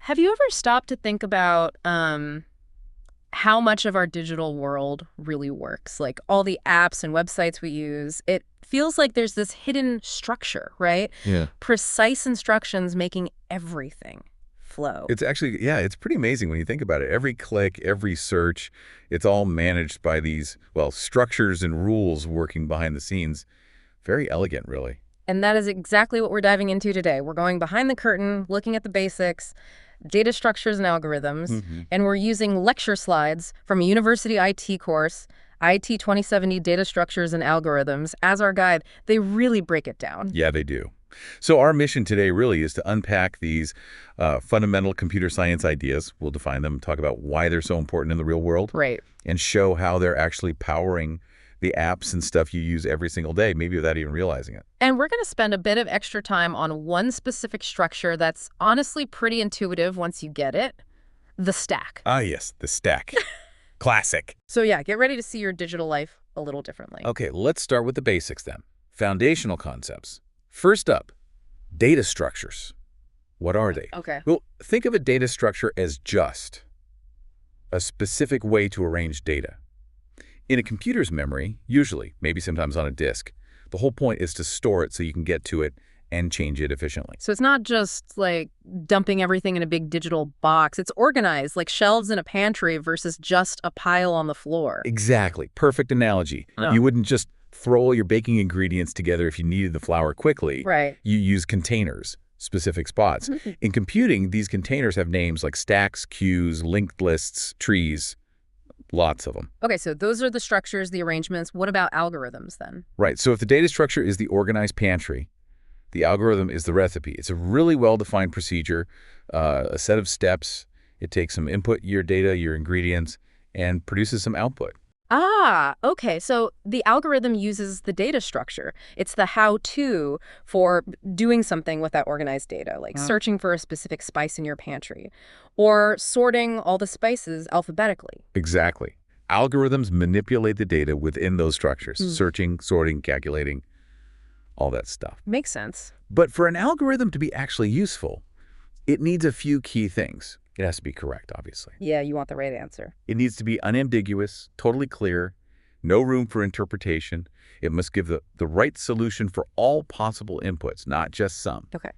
Have you ever stopped to think about how much of our digital world really works? Like all the apps and websites we use, it feels like there's this hidden structure, right? Yeah. Precise instructions making everything flow. It's actually, yeah, it's pretty amazing when you think about it. Every click, every search, it's all managed by these, well, structures and rules working behind the scenes. Very elegant, really. And that is exactly what we're diving into today. We're going behind the curtain, looking at the basics, data structures and algorithms, and we're using lecture slides from a university IT course, IT 2070 Data Structures and Algorithms, as our guide. They really break it down. Yeah, they do. So our mission today really is to unpack these fundamental computer science ideas. We'll define them, talk about why they're so important in the real world, Right. and show how they're actually powering the apps and stuff you use every single day, maybe without even realizing it. And we're going to spend a bit of extra time on one specific structure that's honestly pretty intuitive once you get it, the stack. Ah, yes, the stack. Classic. So yeah, get ready to see your digital life a little differently. Okay, let's start with the basics then. Foundational concepts. First up, data structures. What are they? Okay. Well, think of a data structure as just a specific way to arrange data. In a computer's memory, usually, maybe sometimes on a disk, the whole point is to store it so you can get to it and change it efficiently. So it's not just like dumping everything in a big digital box. It's organized like shelves in a pantry versus just a pile on the floor. Exactly. Perfect analogy. Oh. You wouldn't just throw all your baking ingredients together if you needed the flour quickly. Right. You use containers, specific spots. In computing, these containers have names like stacks, queues, linked lists, trees, lots of them. Okay, so those are the structures, the arrangements. What about algorithms then? Right. So if the data structure is the organized pantry, the algorithm is the recipe. It's a really well-defined procedure, a set of steps. It takes some input, your data, your ingredients, and produces some output. Ah, okay. So the algorithm uses the data structure. It's the how-to for doing something with that organized data, like searching for a specific spice in your pantry or sorting all the spices alphabetically. Exactly. Algorithms manipulate the data within those structures, searching, sorting, calculating, all that stuff. Makes sense. But for an algorithm to be actually useful, it needs a few key things. It has to be correct, obviously. Yeah, you want the right answer. It needs to be unambiguous, totally clear, no room for interpretation. It must give the right solution for all possible inputs, not just some. Okay.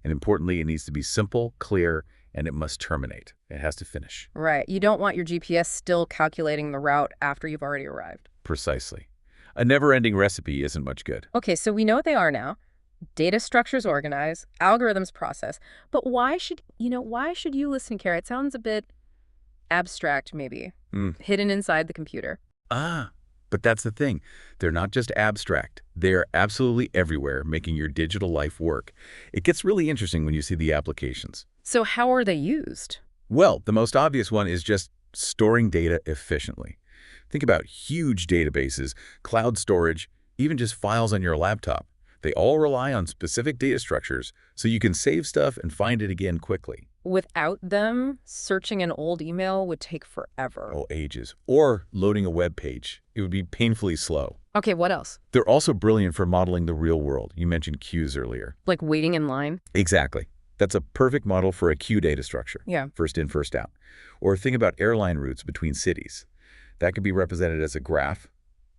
And importantly, it needs to be simple, clear, and it must terminate. It has to finish. Right. You don't want your GPS still calculating the route after you've already arrived. Precisely. A never-ending recipe isn't much good. Okay, so we know what they are now. Data structures organize, algorithms process. But why should you listen, Kara? It sounds a bit abstract, maybe, hidden inside the computer. But that's the thing. They're not just abstract. They're absolutely everywhere, making your digital life work. It gets really interesting when you see the applications. So how are they used? Well, the most obvious one is just storing data efficiently. Think about huge databases, cloud storage, even just files on your laptop. They all rely on specific data structures so you can save stuff and find it again quickly. Without them, searching an old email would take forever. Oh, ages. Or loading a web page. It would be painfully slow. Okay, what else? They're also brilliant for modeling the real world. You mentioned queues earlier. Like waiting in line? Exactly. That's a perfect model for a queue data structure. Yeah. First in, first out. Or think about airline routes between cities. That could be represented as a graph.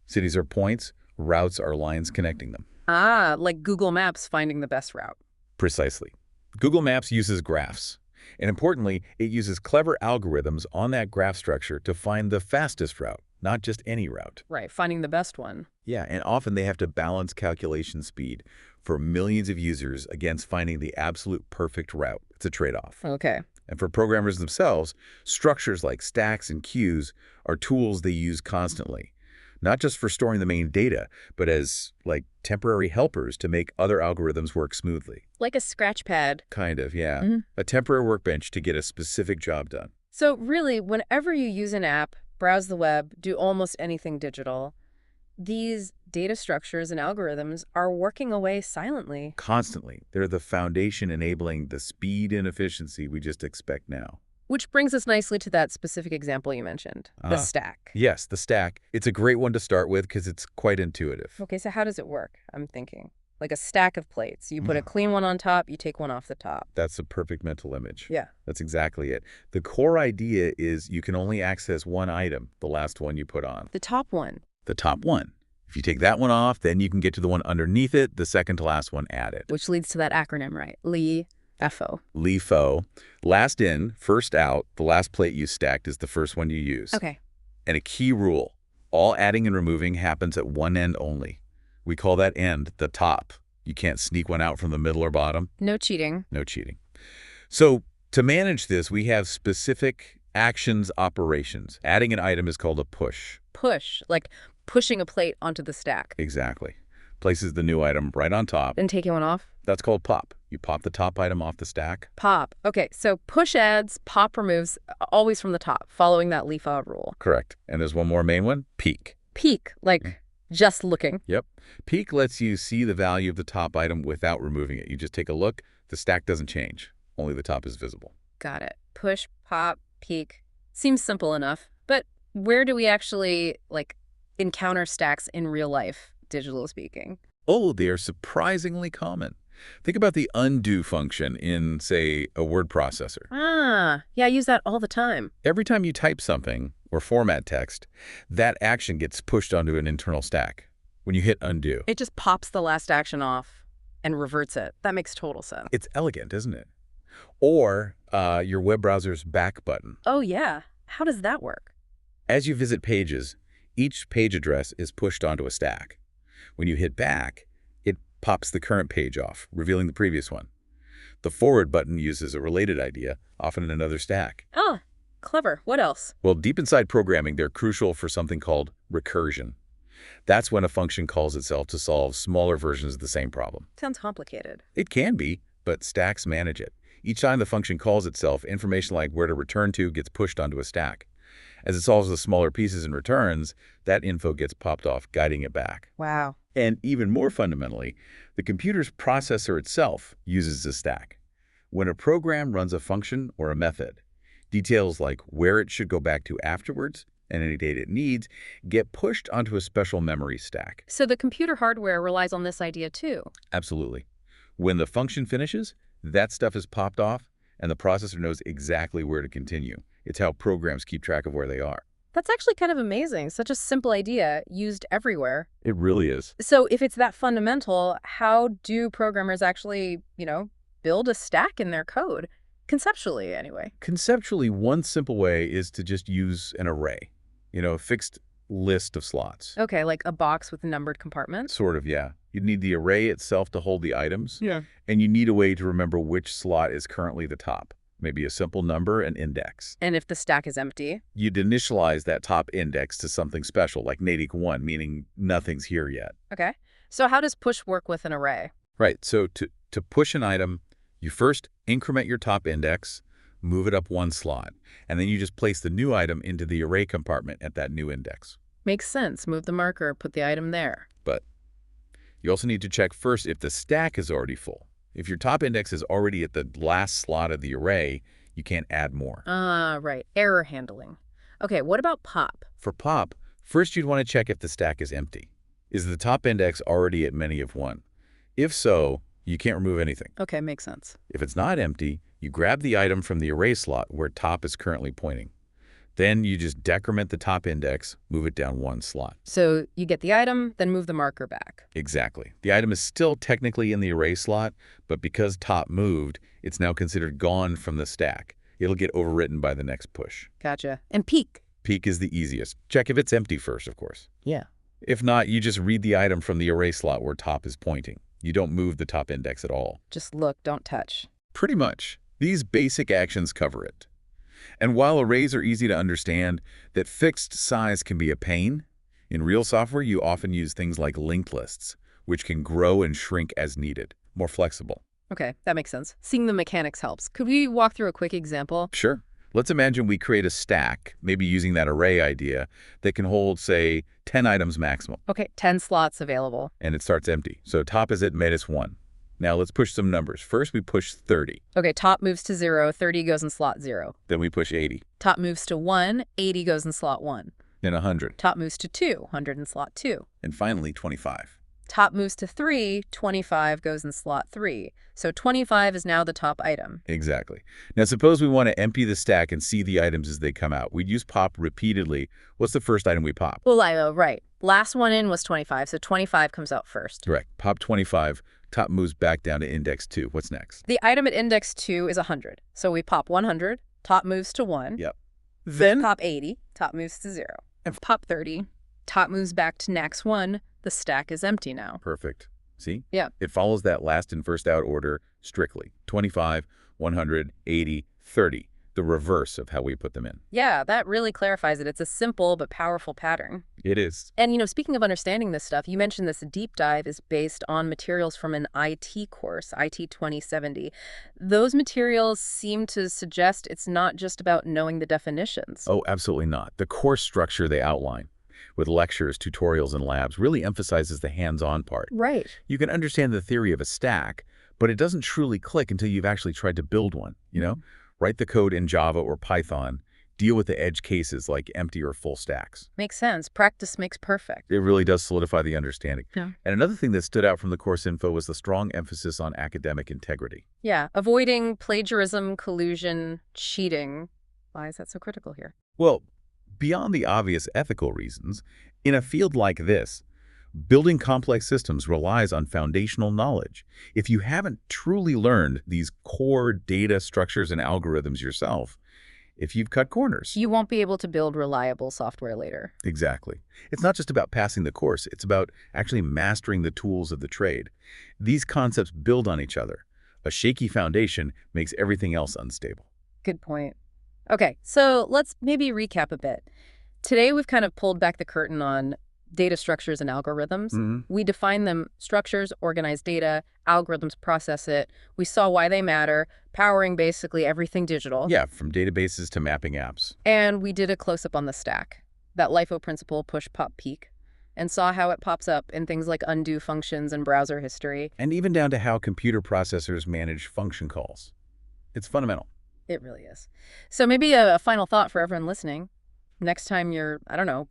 Cities are points, routes are lines connecting them. Ah, like Google Maps finding the best route. Precisely. Google Maps uses graphs. And importantly, it uses clever algorithms on that graph structure to find the fastest route, not just any route. Right, finding the best one. Yeah, and often they have to balance calculation speed for millions of users against finding the absolute perfect route. It's a trade-off. Okay. And for programmers themselves, structures like stacks and queues are tools they use constantly, not just for storing the main data, but as like temporary helpers to make other algorithms work smoothly. Like a scratch pad. Kind of, yeah. A temporary workbench to get a specific job done. So really, whenever you use an app, browse the web, do almost anything digital, these data structures and algorithms are working away silently. Constantly. They're the foundation enabling the speed and efficiency we just expect now. Which brings us nicely to that specific example you mentioned, the stack. Yes, the stack. It's a great one to start with because it's quite intuitive. Okay, so how does it work? I'm thinking. like a stack of plates. You put a clean one on top, you take one off the top. That's a perfect mental image. Yeah. That's exactly it. The core idea is you can only access one item, the last one you put on. The top one. The top one. If you take that one off, then you can get to the one underneath it, the second to last one added. Which leads to that acronym, right? LIFO. LIFO. Last in, first out, the last plate you stacked is the first one you use. Okay. And a key rule, all adding and removing happens at one end only. We call that end the top. You can't sneak one out from the middle or bottom. No cheating. No cheating. So to manage this, we have specific actions operations. Adding an item is called a push. Push, like pushing a plate onto the stack. Exactly. Places the new item right on top. Then taking one off? That's called pop. You pop the top item off the stack. Pop. Okay, so push adds, pop removes, always from the top, following that LIFO rule. Correct. And there's one more main one, peek. Peek, like just looking. Yep. Peek lets you see the value of the top item without removing it. You just take a look. The stack doesn't change. Only the top is visible. Got it. Push, pop, peek. Seems simple enough. But where do we actually, encounter stacks in real life, digitally speaking? Oh, they are surprisingly common. Think about the undo function in, say, a word processor. Ah, yeah, I use that all the time. Every time you type something or format text, that action gets pushed onto an internal stack. When you hit undo, It just pops the last action off and reverts it. That makes total sense. it's elegant, isn't it? Or your web browser's back button. Oh, yeah. How does that work? As you visit pages, each page address is pushed onto a stack. When you hit back, it pops the current page off, revealing the previous one. The forward button uses a related idea, often in another stack. Ah, clever. What else? Well, deep inside programming, they're crucial for something called recursion. That's when a function calls itself to solve smaller versions of the same problem. Sounds complicated. It can be, but stacks manage it. Each time the function calls itself, information like where to return to gets pushed onto a stack. As it solves the smaller pieces and returns, that info gets popped off, guiding it back. Wow. And even more fundamentally, the computer's processor itself uses a stack. When a program runs a function or a method, details like where it should go back to afterwards and any data it needs get pushed onto a special memory stack. So the computer hardware relies on this idea too. Absolutely. When the function finishes, that stuff is popped off, and the processor knows exactly where to continue. It's how programs keep track of where they are. That's actually kind of amazing. Such a simple idea used everywhere. It really is. So if it's that fundamental, how do programmers actually, build a stack in their code? Conceptually, anyway. Conceptually, one simple way is to just use an array, a fixed list of slots. Okay, like a box with numbered compartments? Sort of, yeah. You'd need the array itself to hold the items. Yeah. And you need a way to remember which slot is currently the top. Maybe a simple number and index. And if the stack is empty? You'd initialize that top index to something special, like natick1, meaning nothing's here yet. Okay. So how does push work with an array? Right. So to push an item, you first increment your top index, move it up one slot, and then you just place the new item into the array compartment at that new index. Makes sense. Move the marker, put the item there. But you also need to check first if the stack is already full. If your top index is already at the last slot of the array, you can't add more. Ah, right. Error handling. Okay, what about pop? For pop, first you'd want to check if the stack is empty. Is the top index already at many of one? If so, you can't remove anything. Okay, makes sense. If it's not empty, you grab the item from the array slot where top is currently pointing. Then you just decrement the top index, move it down one slot. So you get the item, then move the marker back. Exactly. The item is still technically in the array slot, but because top moved, it's now considered gone from the stack. It'll get overwritten by the next push. Gotcha. And peek. Peek is the easiest. Check if it's empty first, of course. Yeah. If not, you just read the item from the array slot where top is pointing. You don't move the top index at all. Just look, don't touch. Pretty much. These basic actions cover it. And while arrays are easy to understand, that fixed size can be a pain, in real software you often use things like linked lists, which can grow and shrink as needed, more flexible. Okay, that makes sense. Seeing the mechanics helps. Could we walk through a quick example? Sure. Let's imagine we create a stack, maybe using that array idea, that can hold, say, 10 items maximum. Okay, 10 slots available. And it starts empty. So top is at -1. Now let's push some numbers. First, we push 30. Okay, top moves to 0, 30 goes in slot 0. Then we push 80. Top moves to 1, 80 goes in slot 1. Then 100. Top moves to 2, 100 in slot 2. And finally, 25. Top moves to 3, 25 goes in slot 3. So 25 is now the top item. Exactly. Now, suppose we want to empty the stack and see the items as they come out. We'd use pop repeatedly. What's the first item we pop? Well, right. Last one in was 25, so 25 comes out first. Correct. Pop 25, top moves back down to index 2. What's next? The item at index 2 is 100. So we pop 100, top moves to 1. Yep. Then pop 80, top moves to 0. And pop 30, top moves back to next 1. The stack is empty now. Perfect. See? Yeah. It follows that last in first out order strictly. 25, 100, 80, 30. The reverse of how we put them in. Yeah, that really clarifies it. It's a simple but powerful pattern. It is. And, speaking of understanding this stuff, you mentioned this deep dive is based on materials from an IT course, IT 2070. Those materials seem to suggest it's not just about knowing the definitions. Oh, absolutely not. The course structure they outline, with lectures, tutorials, and labs, really emphasizes the hands-on part. Right. You can understand the theory of a stack, but it doesn't truly click until you've actually tried to build one, Write the code in Java or Python, deal with the edge cases like empty or full stacks. Makes sense. Practice makes perfect. It really does solidify the understanding. Yeah. And another thing that stood out from the course info was the strong emphasis on academic integrity. Yeah, avoiding plagiarism, collusion, cheating. Why is that so critical here? Well, beyond the obvious ethical reasons, in a field like this, building complex systems relies on foundational knowledge. If you haven't truly learned these core data structures and algorithms yourself, if you've cut corners, you won't be able to build reliable software later. Exactly. It's not just about passing the course. It's about actually mastering the tools of the trade. These concepts build on each other. A shaky foundation makes everything else unstable. Good point. Okay, so let's maybe recap a bit. Today, we've kind of pulled back the curtain on data structures and algorithms. We define them: structures, organize data, algorithms process it. We saw why they matter, powering basically everything digital. Yeah, from databases to mapping apps. And we did a close-up on the stack, that LIFO principle, push, pop, peek, and saw how it pops up in things like undo functions and browser history. And even down to how computer processors manage function calls. It's fundamental. It really is. So maybe a final thought for everyone listening. Next time you're,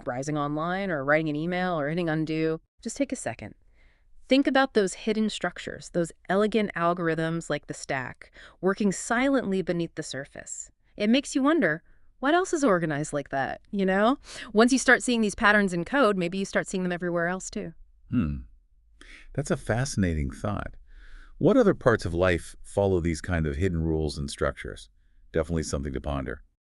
browsing online or writing an email or hitting undo, just take a second. Think about those hidden structures, those elegant algorithms like the stack, working silently beneath the surface. It makes you wonder, what else is organized like that, Once you start seeing these patterns in code, maybe you start seeing them everywhere else too. That's a fascinating thought. What other parts of life follow these kind of hidden rules and structures? Definitely something to ponder.